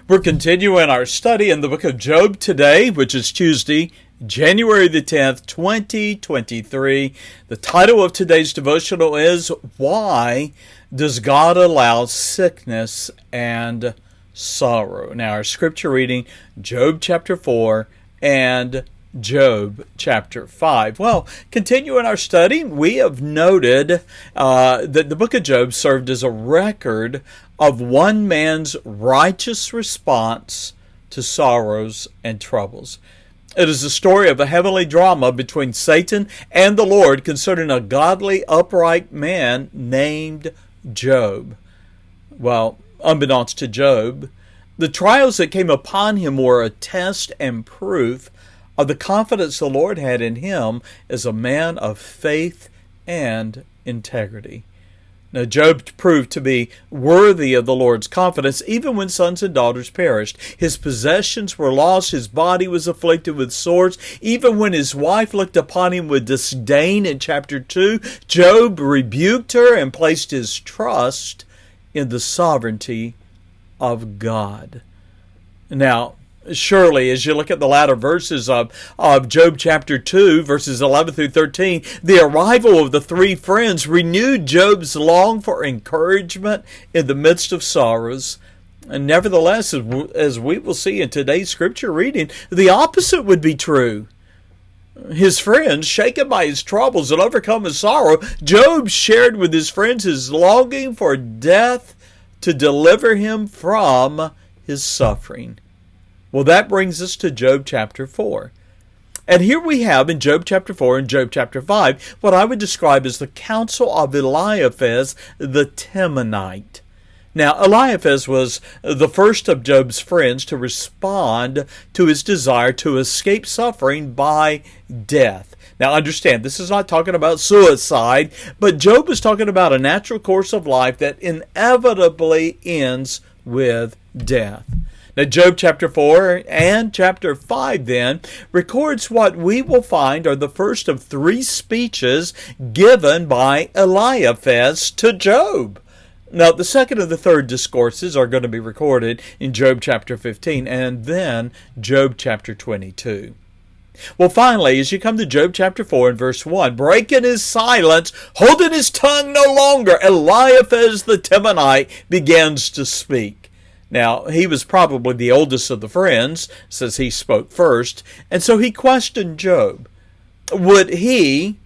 We're continuing our study in the book of Job today, which is Tuesday, January the 10th, 2023. The title of today's devotional is, Why Does God Allow Sickness and Sorrow? Now, our scripture reading, Job chapter 4 and Job chapter 5. Well, continuing our study, we have noted that the book of Job served as a record of one man's righteous response to sorrows and troubles. It is the story of a heavenly drama between Satan and the Lord concerning a godly, upright man named Job. Well, unbeknownst to Job, the trials that came upon him were a test and proof of the confidence the Lord had in him as a man of faith and integrity. Now, Job proved to be worthy of the Lord's confidence even when sons and daughters perished. His possessions were lost. His body was afflicted with sores. Even when his wife looked upon him with disdain in chapter 2, Job rebuked her and placed his trust in the sovereignty of God. Now, surely, as you look at the latter verses of Job chapter 2, verses 11 through 13, the arrival of the three friends renewed Job's long for encouragement in the midst of sorrows. And nevertheless, as we will see in today's scripture reading, the opposite would be true. His friends, shaken by his troubles and overcome with sorrow, Job shared with his friends his longing for death to deliver him from his suffering. Well, that brings us to Job chapter 4. And here we have in Job chapter 4 and Job chapter 5 what I would describe as the counsel of Eliphaz the Temanite. Now, Eliphaz was the first of Job's friends to respond to his desire to escape suffering by death. Now, understand, this is not talking about suicide, but Job is talking about a natural course of life that inevitably ends with death. Now, Job chapter 4 and chapter 5 then records what we will find are the first of three speeches given by Eliphaz to Job. Now, the second and the third discourses are going to be recorded in Job chapter 15 and then Job chapter 22. Well, finally, as you come to Job chapter 4 and verse 1, breaking his silence, holding his tongue no longer, Eliphaz the Temanite begins to speak. Now, he was probably the oldest of the friends, since he spoke first, and so he questioned Job. Would he,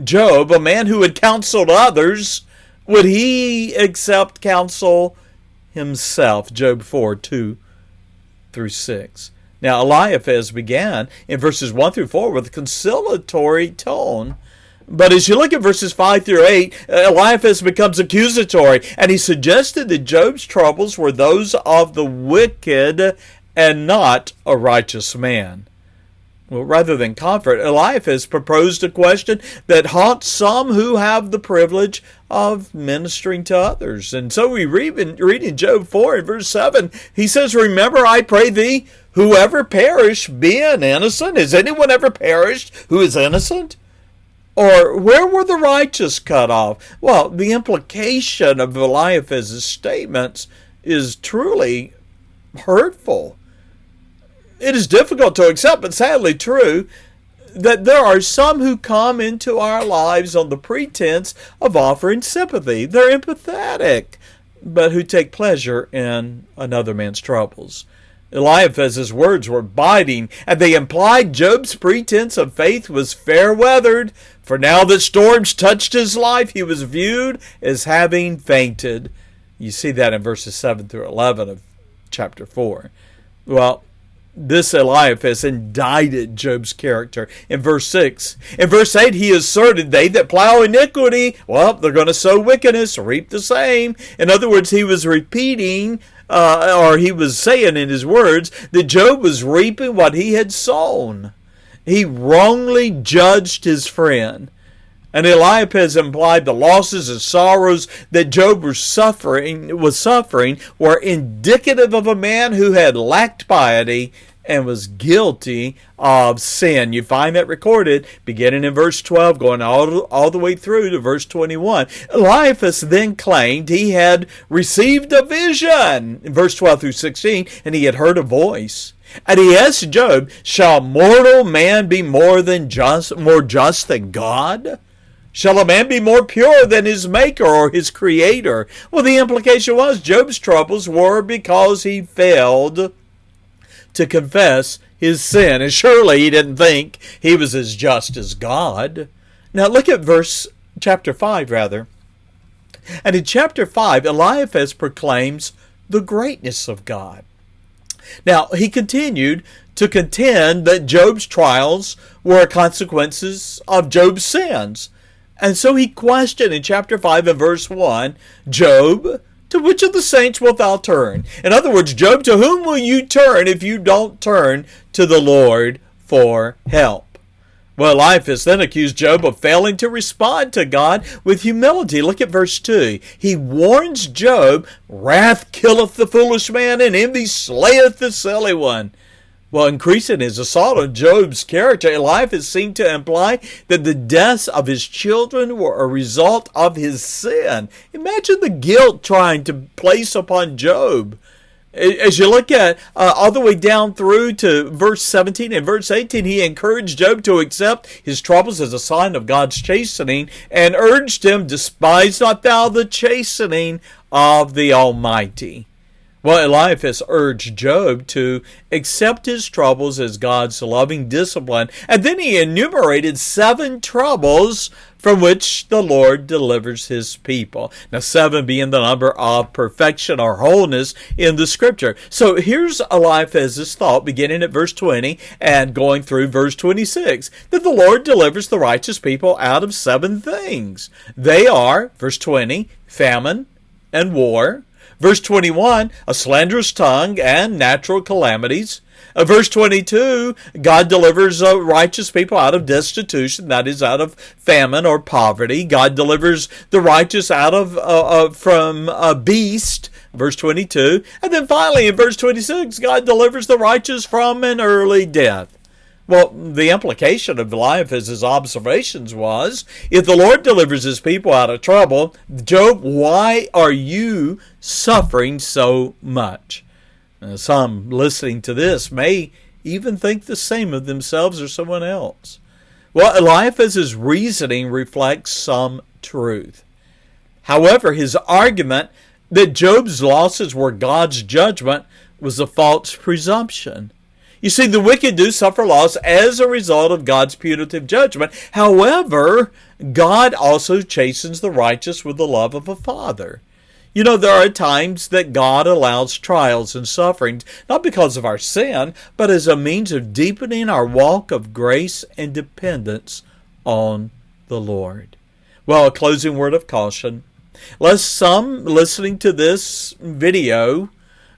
Job, a man who had counseled others, would he accept counsel himself? Job 4, 2 through 6. Now, Eliphaz began in verses 1 through 4 with a conciliatory tone. But as you look at verses 5 through 8, Eliphaz becomes accusatory, and he suggested that Job's troubles were those of the wicked and not a righteous man. Well, rather than comfort, Eliphaz proposed a question that haunts some who have the privilege of ministering to others. And so we read in Job 4 and verse 7, he says, Remember, I pray thee, whoever perished, being innocent. Has anyone ever perished who is innocent? Or where were the righteous cut off? Well, the implication of Eliphaz's statements is truly hurtful. It is difficult to accept, but sadly true, that there are some who come into our lives on the pretense of offering sympathy. They're empathetic, but who take pleasure in another man's troubles. Eliphaz's words were biting, and they implied Job's pretense of faith was fair-weathered, for now that storms touched his life, he was viewed as having fainted. You see that in verses 7 through 11 of chapter 4. Well, this Eliphaz indicted Job's character in verse 6. In verse 8, he asserted, They that plow iniquity, well, they're going to sow wickedness, reap the same. In other words, he was repeating, or he was saying in his words, that Job was reaping what he had sown. He wrongly judged his friend. And Eliphaz implied the losses and sorrows that Job was suffering were indicative of a man who had lacked piety and was guilty of sin. You find that recorded beginning in verse 12, going all the way through to verse 21. Eliphaz then claimed he had received a vision in verse 12 through 16, and he had heard a voice. And he asked Job, shall mortal man be more just than God? Shall a man be more pure than his maker or his creator? Well, the implication was Job's troubles were because he failed to confess his sin. And surely he didn't think he was as just as God. Now look at chapter 5. And in chapter 5, Eliphaz proclaims the greatness of God. Now, he continued to contend that Job's trials were consequences of Job's sins. And so he questioned in chapter 5 and verse 1, Job, to which of the saints wilt thou turn? In other words, Job, to whom will you turn if you don't turn to the Lord for help? Well, Eliphaz then accused Job of failing to respond to God with humility. Look at verse 2. He warns Job, wrath killeth the foolish man, and envy slayeth the silly one. Well, increasing his assault on Job's character, Eliphaz seemed to imply that the deaths of his children were a result of his sin. Imagine the guilt trying to place upon Job. As you look at all the way down through to verse 17 and verse 18, he encouraged Job to accept his troubles as a sign of God's chastening and urged him, despise not thou the chastening of the Almighty. Well, Eliphaz urged Job to accept his troubles as God's loving discipline, and then he enumerated 7 troubles from which the Lord delivers his people. Now, 7 being the number of perfection or wholeness in the Scripture. So here's Eliphaz's thought, beginning at verse 20 and going through verse 26, that the Lord delivers the righteous people out of 7 things. They are, verse 20, famine and war. Verse 21, a slanderous tongue and natural calamities. Verse 22, God delivers righteous people out of destitution, that is, out of famine or poverty. God delivers the righteous out of from a beast, verse 22. And then finally, in verse 26, God delivers the righteous from an early death. Well, the implication of Eliphaz's observations was, if the Lord delivers his people out of trouble, Job, why are you suffering so much? Some listening to this may even think the same of themselves or someone else. Well, Eliphaz's reasoning reflects some truth. However, his argument that Job's losses were God's judgment was a false presumption. You see, the wicked do suffer loss as a result of God's punitive judgment. However, God also chastens the righteous with the love of a father. You know, there are times that God allows trials and sufferings, not because of our sin, but as a means of deepening our walk of grace and dependence on the Lord. Well, a closing word of caution. Lest some listening to this video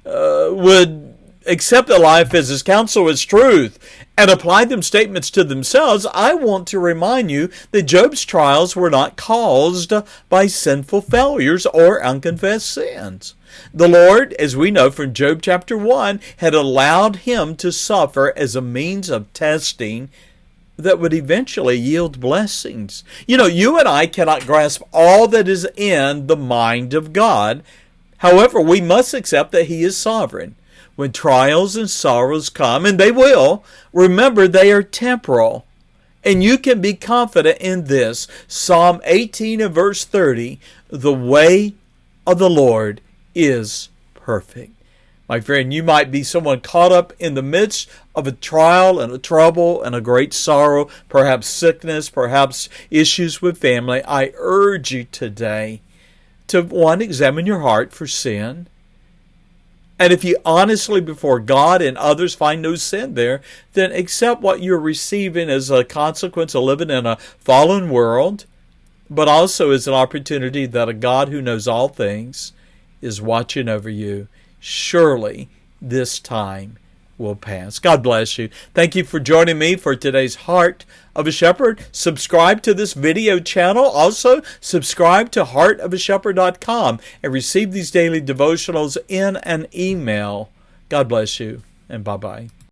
would accept Eliphaz's counsel as truth and apply them statements to themselves, I want to remind you that Job's trials were not caused by sinful failures or unconfessed sins. The Lord, as we know from Job chapter 1, had allowed him to suffer as a means of testing that would eventually yield blessings. You know, you and I cannot grasp all that is in the mind of God. However, we must accept that He is sovereign. When trials and sorrows come, and they will, remember they are temporal. And you can be confident in this. Psalm 18 and verse 30, the way of the Lord is perfect. My friend, you might be someone caught up in the midst of a trial and a trouble and a great sorrow, perhaps sickness, perhaps issues with family. I urge you today to, one, examine your heart for sin. And if you honestly before God and others find no sin there, then accept what you're receiving as a consequence of living in a fallen world, but also as an opportunity that a God who knows all things is watching over you. Surely this time will pass. God bless you. Thank you for joining me for today's Heart of a Shepherd. Subscribe to this video channel. Also, subscribe to heartofashepherd.com and receive these daily devotionals in an email. God bless you, and bye-bye.